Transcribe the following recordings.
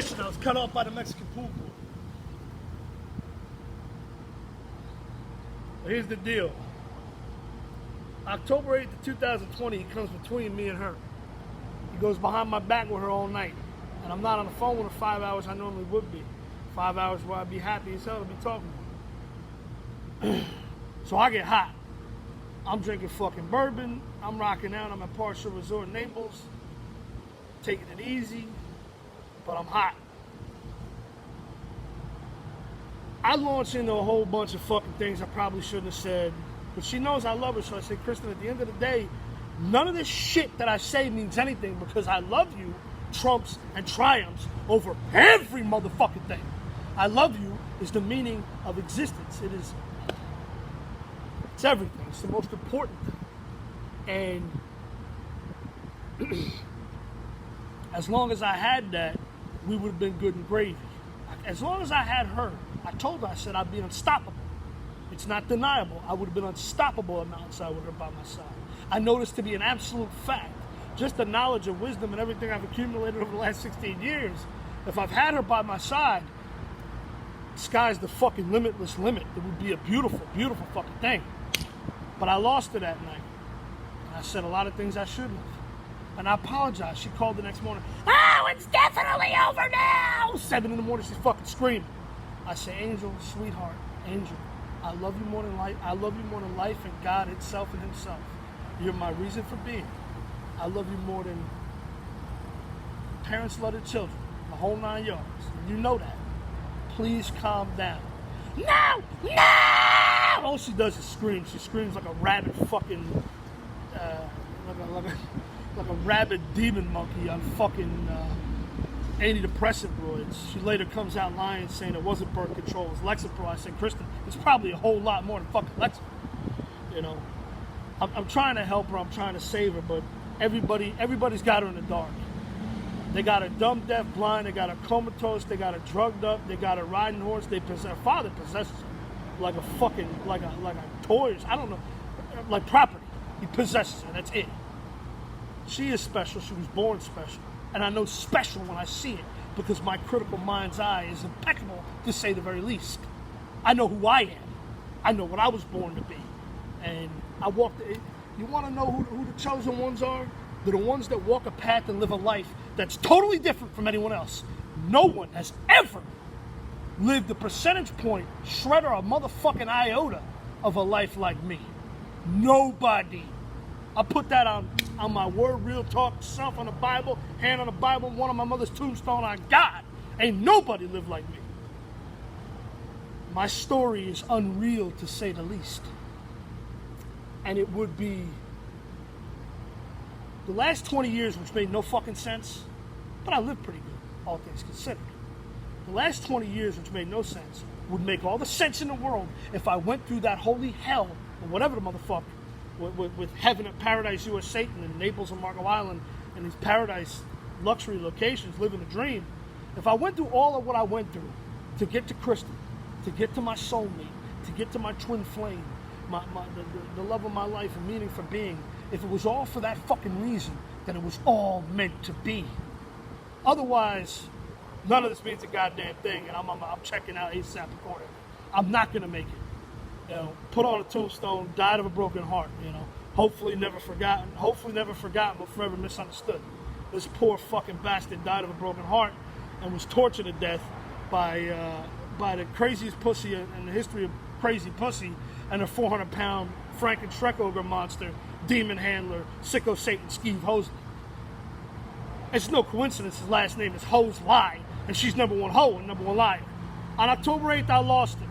fishing. I was cut off by the Mexican pool boy. Here's the deal. October 8th of 2020, he comes between me and her. He goes behind my back with her all night. And I'm not on the phone with her 5 hours I normally would be. 5 hours where I'd be happy as hell to be talking to her. So I get hot. I'm drinking fucking bourbon. I'm rocking out. I'm at Partial Resort in Naples. Taking it easy. But I'm hot. I launched into a whole bunch of fucking things I probably shouldn't have said. But she knows I love her, so I say, Kristen, at the end of the day, none of this shit that I say means anything because I love you trumps and triumphs over every motherfucking thing. I love you is the meaning of existence. It's everything. It's the most important thing. And as long as I had that, we would have been good and gravy. As long as I had her, I told her, I said I'd be unstoppable. It's not deniable. I would have been unstoppable on the outside with her by my side. I know this to be an absolute fact. Just the knowledge and wisdom and everything I've accumulated over the last 16 years, if I've had her by my side, the sky's the fucking limitless limit. It would be a beautiful, beautiful fucking thing. But I lost her that night. And I said a lot of things I shouldn't have. And I apologize. She called the next morning. Oh, it's definitely over now! 7 in the morning, she's fucking screaming. I say, Angel, sweetheart, Angel, I love you more than life. I love you more than life and God itself and himself. You're my reason for being. I love you more than parents love their children. The whole 9 yards. You know that. Please calm down. No! No! All she does is scream. She screams like a rabid fucking, like a rabid demon monkey on fucking antidepressant roids. She later comes out lying, saying it wasn't birth control, it was Lexapro. I said, Kristen, it's probably a whole lot more than fucking Lexapro. You know, I'm trying to help her, I'm trying to save her, but everybody's got her in the dark. They got her dumb, deaf, blind, they got her comatose, they got her drugged up, they got her riding horse, her father possesses her like a fucking, like a toys, I don't know, like property. He possesses her, that's it. She is special, she was born special. And I know special when I see it because my critical mind's eye is impeccable, to say the very least. I know who I am. I know what I was born to be. And I walked. You want to know who the chosen ones are? They're the ones that walk a path and live a life that's totally different from anyone else. No one has ever lived a percentage point, shred or a motherfucking iota of a life like me. Nobody. I put that on my word, real talk, self on the Bible, hand on the Bible, one on my mother's tombstone on God. Ain't nobody lived like me. My story is unreal, to say the least. And it would be the last 20 years, which made no fucking sense, but I lived pretty good, all things considered. The last 20 years, which made no sense, would make all the sense in the world if I went through that holy hell, or whatever the motherfucker, with heaven at Paradise U.S. Satan and Naples and Marco Island and these paradise luxury locations, living the dream. If I went through all of what I went through to get to Kristen, to get to my soulmate, to get to my twin flame, the love of my life and meaning for being, if it was all for that fucking reason, then it was all meant to be. Otherwise, none of this means a goddamn thing, and I'm checking out ASAP accordingly. I'm not going to make it. You know, put on a tombstone, died of a broken heart, you know. Hopefully never forgotten, but forever misunderstood. This poor fucking bastard died of a broken heart and was tortured to death by the craziest pussy in the history of crazy pussy and a 400-pound Franken ogre monster, demon handler, sicko Satan Skeeve Hosley. It's no coincidence his last name is Hose Lie, and she's number one hoe and number one liar. On October 8th, I lost it.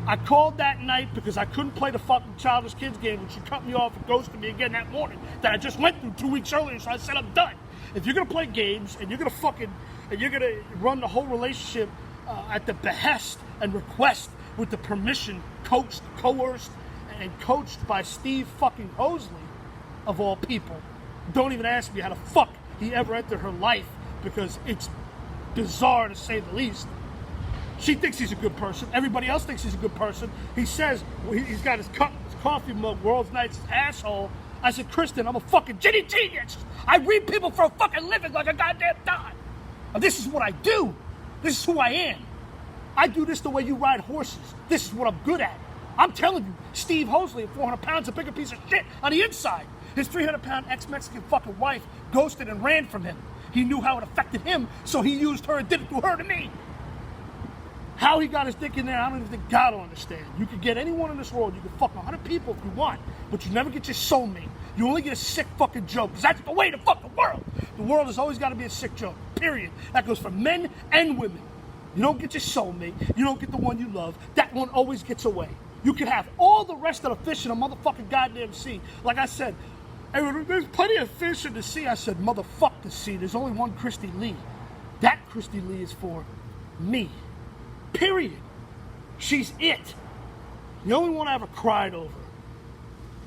I called that night because I couldn't play the fucking Childish Kids game, which she cut me off and ghosted me again that morning that I just went through 2 weeks earlier, so I said I'm done. If you're going to play games and you're going to run the whole relationship at the behest and request with the permission, coached, coerced, and coached by Steve fucking Hosley, of all people, don't even ask me how the fuck he ever entered her life, because it's bizarre to say the least. She thinks he's a good person. Everybody else thinks he's a good person. He says he's got his coffee mug, world's nicest asshole. I said, Kristen, I'm a fucking genius. I read people for a fucking living like a goddamn dime. And this is what I do. This is who I am. I do this the way you ride horses. This is what I'm good at. I'm telling you, Steve Hosley at 400 pounds, a bigger piece of shit on the inside. His 300-pound ex-Mexican fucking wife ghosted and ran from him. He knew how it affected him, so he used her and did it to her to me. How he got his dick in there, I don't even think God will understand. You could get anyone in this world, you could fuck 100 people if you want, but you never get your soulmate. You only get a sick fucking joke, because that's the way to fuck the world. The world has always got to be a sick joke, period. That goes for men and women. You don't get your soulmate, you don't get the one you love, that one always gets away. You can have all the rest of the fish in a motherfucking goddamn sea. Like I said, there's plenty of fish in the sea. I said, motherfuck the sea. There's only one Christy Lee. That Christy Lee is for me. Period. She's it. The only one I ever cried over.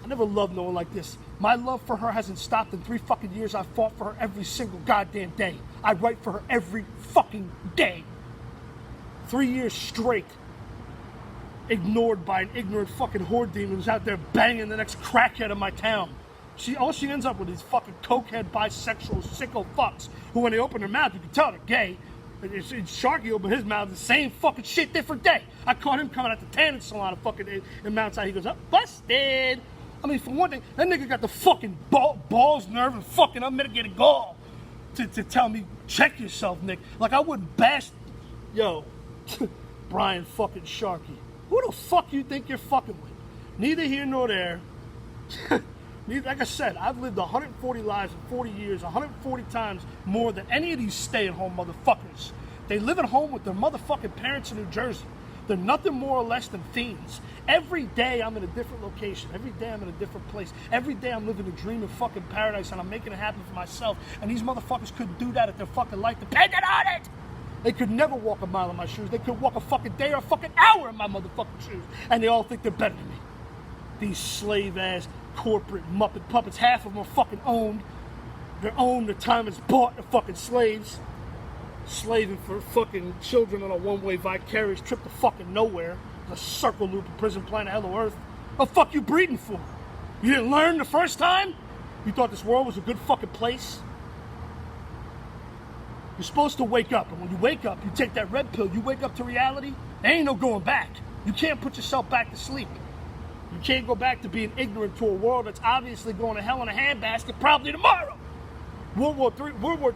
I never loved no one like this. My love for her hasn't stopped in 3 fucking years. I fought for her every single goddamn day. I write for her every fucking day. 3 years straight. Ignored by an ignorant fucking whore demon who's out there banging the next crackhead in my town. All she ends up with is fucking cokehead, bisexual, sicko fucks who, when they open their mouth, you can tell they're gay. It's Sharky opened his mouth, the same fucking shit, different day. I caught him coming out the tanning salon in Mount Sinai. He goes, busted. I mean, for one thing, that nigga got the fucking balls, nerve, and fucking unmitigated gall to tell me, check yourself, Nick. Like I wouldn't bash, yo, Brian fucking Sharky. Who the fuck you think you're fucking with? Neither here nor there. Like I said, I've lived 140 lives in 40 years, 140 times more than any of these stay-at-home motherfuckers. They live at home with their motherfucking parents in New Jersey. They're nothing more or less than fiends. Every day I'm in a different location. Every day I'm in a different place. Every day I'm living a dream of fucking paradise and I'm making it happen for myself. And these motherfuckers couldn't do that if their fucking life depended on it. They could never walk a mile in my shoes. They could walk a fucking day or a fucking hour in my motherfucking shoes. And they all think they're better than me. These slave-ass corporate Muppet puppets, half of them are fucking owned. They're owned, their time is bought, they're fucking slaves. Slaving for fucking children on a one-way vicarious trip to fucking nowhere. A circle loop of prison planet Hello Earth. What the fuck you breeding for? You didn't learn the first time? You thought this world was a good fucking place? You're supposed to wake up, and when you wake up, you take that red pill, you wake up to reality, there ain't no going back. You can't put yourself back to sleep. You can't go back to being ignorant to a world that's obviously going to hell in a handbasket probably tomorrow. World War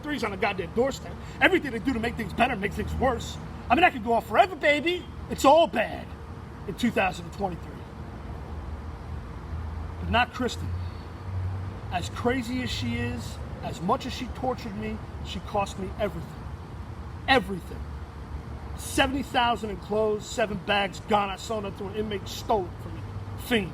III's on the goddamn doorstep. Everything they do to make things better makes things worse. I mean, that could go on forever, baby. It's all bad in 2023. But not Kristen. As crazy as she is, as much as she tortured me, she cost me everything. Everything. 70,000 in clothes, 7 bags gone. I sold it to an inmate, stole it from me. Fiend.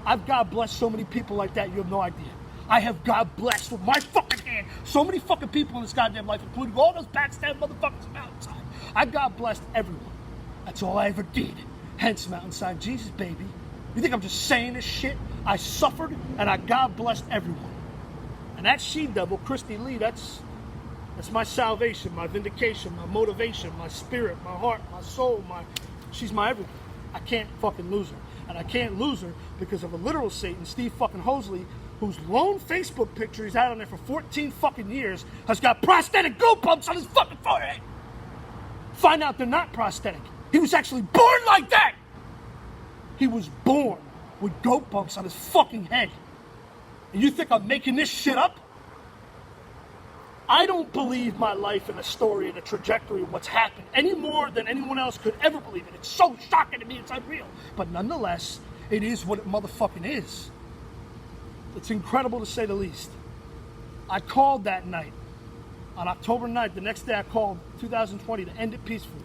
I've God blessed so many people like that, you have no idea. I have God blessed with my fucking hand so many fucking people in this goddamn life, including all those backstab motherfuckers Mountainside. I God blessed everyone. That's all I ever did. Hence Mountainside Jesus, baby. You think I'm just saying this shit? I suffered and I God blessed everyone. And that she-devil, Christy Lee, that's my salvation, my vindication, my motivation, my spirit, my heart, my soul, she's my everything. I can't fucking lose her. And I can't lose her because of a literal Satan, Steve fucking Hosley, whose lone Facebook picture he's had on there for 14 fucking years has got prosthetic goop bumps on his fucking forehead. Find out they're not prosthetic. He was actually born like that. He was born with goat bumps on his fucking head. And you think I'm making this shit up? I don't believe my life and the story and the trajectory of what's happened any more than anyone else could ever believe it. It's so shocking to me, it's unreal. But nonetheless, it is what it motherfucking is. It's incredible to say the least. I called that night. On October 9th, the next day I called 2020 to end it peacefully.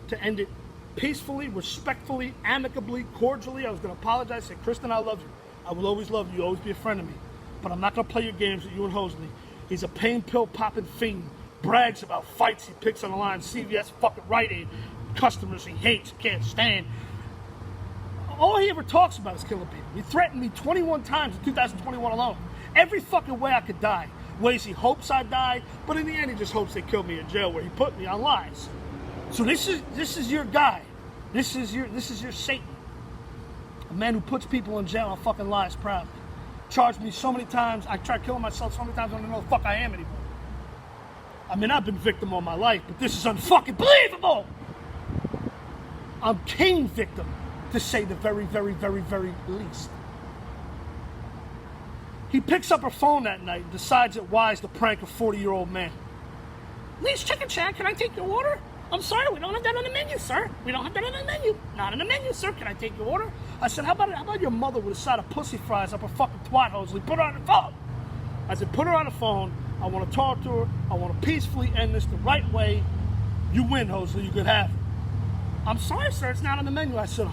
To end it peacefully, respectfully, amicably, cordially. I was going to apologize, say, Kristen, I love you. I will always love you. You'll always be a friend of me. But I'm not going to play your games with you and Hosley. He's a pain pill popping fiend. Brags about fights he picks on the line. CVS, fucking Rite Aid. Customers he hates, can't stand. All he ever talks about is killing people. He threatened me 21 times in 2021 alone. Every fucking way I could die. Ways he hopes I die, but in the end he just hopes they kill me in jail where he put me on lies. So this is your guy. This is your Satan. A man who puts people in jail on fucking lies proudly. Charged me so many times. I tried killing myself so many times I don't know who the fuck I am anymore. I mean, I've been victim all my life, but this is unfucking believable. I'm king victim, to say the very, very, very, very least. He picks up her phone that night and decides it wise to prank a 40-year-old man. Lee's Chicken Shack, can I take your order? I'm sorry, we don't have that on the menu, sir. We don't have that on the menu. Not on the menu, sir. Can I take your order? I said, how about your mother with a side of pussy fries up her fucking twat hose? Put her on the phone. I said, put her on the phone. I want to talk to her. I want to peacefully end this the right way. You win, Hosley. You could have it. I'm sorry, sir. It's not on the menu. I said,